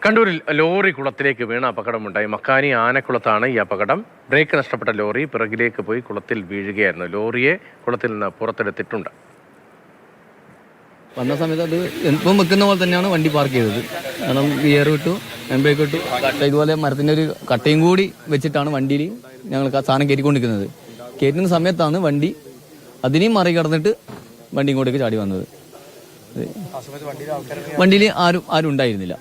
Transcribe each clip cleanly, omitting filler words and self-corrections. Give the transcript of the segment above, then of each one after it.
കണ്ണൂരിൽ ലോറി കുളത്തിലേക്ക് വീണ അപകടമുണ്ടായി. മക്കാനി ആനക്കുളത്താണ് ഈ അപകടം. ബ്രേക്ക് നഷ്ടപ്പെട്ട ലോറി പിറകിലേക്ക് പോയി കുളത്തിൽ വീഴുകയായിരുന്നു. ലോറിയെ കുളത്തിൽ നിന്ന് പുറത്തെടുത്തിട്ടുണ്ട്. വന്ന സമയത്ത് അത് എപ്പം വെക്കുന്ന പോലെ തന്നെയാണ് വണ്ടി പാർക്ക് ചെയ്തത്. കാരണം ഗിയർ വിട്ടു, ബ്രേക്ക് വിട്ടു, ഇതുപോലെ മരത്തിൻ്റെ ഒരു കട്ടയും കൂടി വെച്ചിട്ടാണ് വണ്ടിയിൽ ഞങ്ങൾ സാധനം കയറ്റിക്കൊണ്ടിരിക്കുന്നത്. കയറ്റുന്ന സമയത്താണ് വണ്ടി അതിനെയും മറികടന്നിട്ട് വണ്ടി ഇങ്ങോട്ടേക്ക് ചാടി വന്നത്. വണ്ടിയിൽ ആരും ഉണ്ടായിരുന്നില്ല.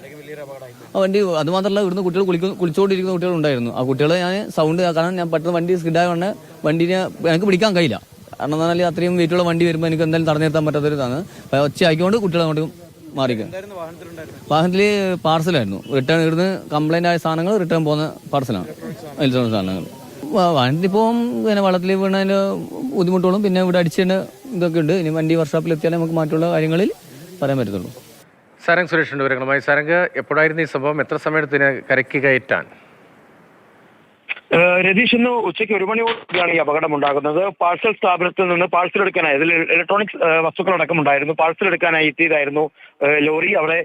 ആ വണ്ടി അത് മാത്രമല്ല, ഇവിടുന്ന് കുട്ടികൾ കുളിച്ചുകൊണ്ടിരിക്കുന്ന കുട്ടികൾ ഉണ്ടായിരുന്നു. ആ കുട്ടികളെ ഞാൻ സൗണ്ട് കാരണം ഞാൻ പെട്ടെന്ന് വണ്ടി സ്കിഡായ ഉടനെ വണ്ടിനെ എനിക്ക് പിടിക്കാൻ കഴിയില്ല. കാരണം എന്താ പറഞ്ഞാൽ അത്രയും വെയിറ്റുള്ള വണ്ടി വരുമ്പോൾ എനിക്ക് എന്തായാലും തടഞ്ഞു നിർത്താൻ പറ്റാത്തൊരിതാണ്. ഒച്ച ആക്കിക്കൊണ്ട് കുട്ടികളെ അങ്ങോട്ട് മാറിക്കും. വാഹനത്തിൽ പാർസലായിരുന്നു. റിട്ടേൺ ഇവിടുന്ന് കംപ്ലൈന്റ് ആയ സാധനങ്ങൾ റിട്ടേൺ പോകുന്ന പാർസലാണ്, ഇലക്ട്രോണിക് സാധനങ്ങൾ. വാഹനത്തിലിപ്പോൾ പിന്നെ വെള്ളത്തിൽ വീണതിൻ്റെ ബുദ്ധിമുട്ടുകളും പിന്നെ ഇവിടെ അടിച്ചതിൻ്റെ ഇതൊക്കെ ഉണ്ട്. ഇനി വണ്ടി വർക്ക്ഷോപ്പിൽ എത്തിയാലേ നമുക്ക് മറ്റുള്ള കാര്യങ്ങളിൽ പറയാൻ പറ്റത്തുള്ളൂ. സാരംഗ് സുരേഷിന്റെ വിവരങ്ങളുമായി. സാരംഗ്, എപ്പോഴായിരുന്നു ഈ സംഭവം? എത്ര സമയത്തിന് കരയ്ക്ക് കയറ്റാൻ? രതീഷ്, ഇന്ന് ഉച്ചയ്ക്ക് 1 മണിയോടെയാണ് ഈ അപകടം ഉണ്ടാകുന്നത്. പാഴ്സൽ സ്ഥാപനത്തിൽ നിന്ന് പാഴ്സൽ എടുക്കാനായി, അതിൽ ഇലക്ട്രോണിക്സ് വസ്തുക്കളടക്കം ഉണ്ടായിരുന്നു. പാഴ്സൽ എടുക്കാനായി എത്തിയതായിരുന്നു ലോറി. അവിടെ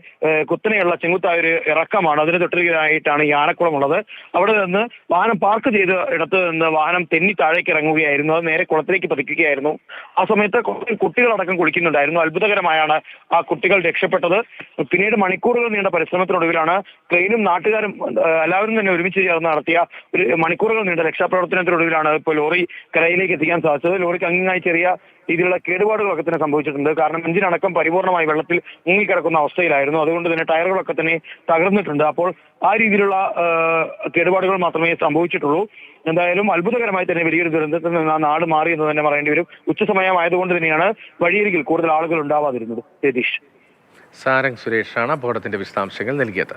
കുത്തനെയുള്ള ചെങ്കുത്തായ ഒരു ഇറക്കമാണ്. അതിന് തൊട്ടരികിലായിട്ടാണ് ഈ ആനക്കുളം ഉള്ളത്. അവിടെ നിന്ന് വാഹനം പാർക്ക് ചെയ്ത ഇടത്ത് നിന്ന് വാഹനം തെന്നി താഴേക്ക് ഇറങ്ങുകയായിരുന്നു. അത് നേരെ കുളത്തിലേക്ക് പതിക്കുകയായിരുന്നു. ആ സമയത്ത് കുട്ടികളടക്കം കുളിക്കുന്നുണ്ടായിരുന്നു. അത്ഭുതകരമായാണ് ആ കുട്ടികൾ രക്ഷപ്പെട്ടത്. പിന്നീട് മണിക്കൂറുകൾ നീണ്ട പരിശ്രമത്തിനൊടുവിലാണ് ട്രെയിനും നാട്ടുകാരും എല്ലാവരും തന്നെ ഒരുമിച്ച് ചേർന്ന് നടത്തിയ ഒരു മണിക്കൂറുകൾ നീണ്ട രക്ഷാപ്രവർത്തനത്തിനൊടുവിലാണ് ഇപ്പോൾ ലോറി കരയിലേക്ക് എത്തിക്കാൻ സാധിച്ചത്. ലോറിക്ക് അങ്ങിങ്ങായി ചെറിയ രീതിയിലുള്ള കേടുപാടുകളൊക്കെ തന്നെ സംഭവിച്ചിട്ടുണ്ട്. കാരണം എഞ്ചിനടക്കം പരിപൂർണമായി വെള്ളത്തിൽ മുങ്ങിക്കിടക്കുന്ന അവസ്ഥയിലായിരുന്നു. അതുകൊണ്ട് തന്നെ ടയറുകളൊക്കെ തന്നെ തകർന്നിട്ടുണ്ട്. അപ്പോൾ ആ രീതിയിലുള്ള കേടുപാടുകൾ മാത്രമേ സംഭവിച്ചിട്ടുള്ളൂ. എന്തായാലും അത്ഭുതകരമായി തന്നെ വലിയൊരു ദുരന്തത്തിൽ നിന്ന് ആ നാട് മാറി എന്ന് തന്നെ പറയേണ്ടി വരും. ഉച്ചസമയമായതുകൊണ്ട് തന്നെയാണ് വഴിയരികിൽ കൂടുതൽ ആളുകൾ ഉണ്ടാവാതിരുന്നത്. രതീഷ്. സാരംഗ് സുരേഷാണ് അപകടത്തിന്റെ വിശദാംശങ്ങൾ നൽകിയത്.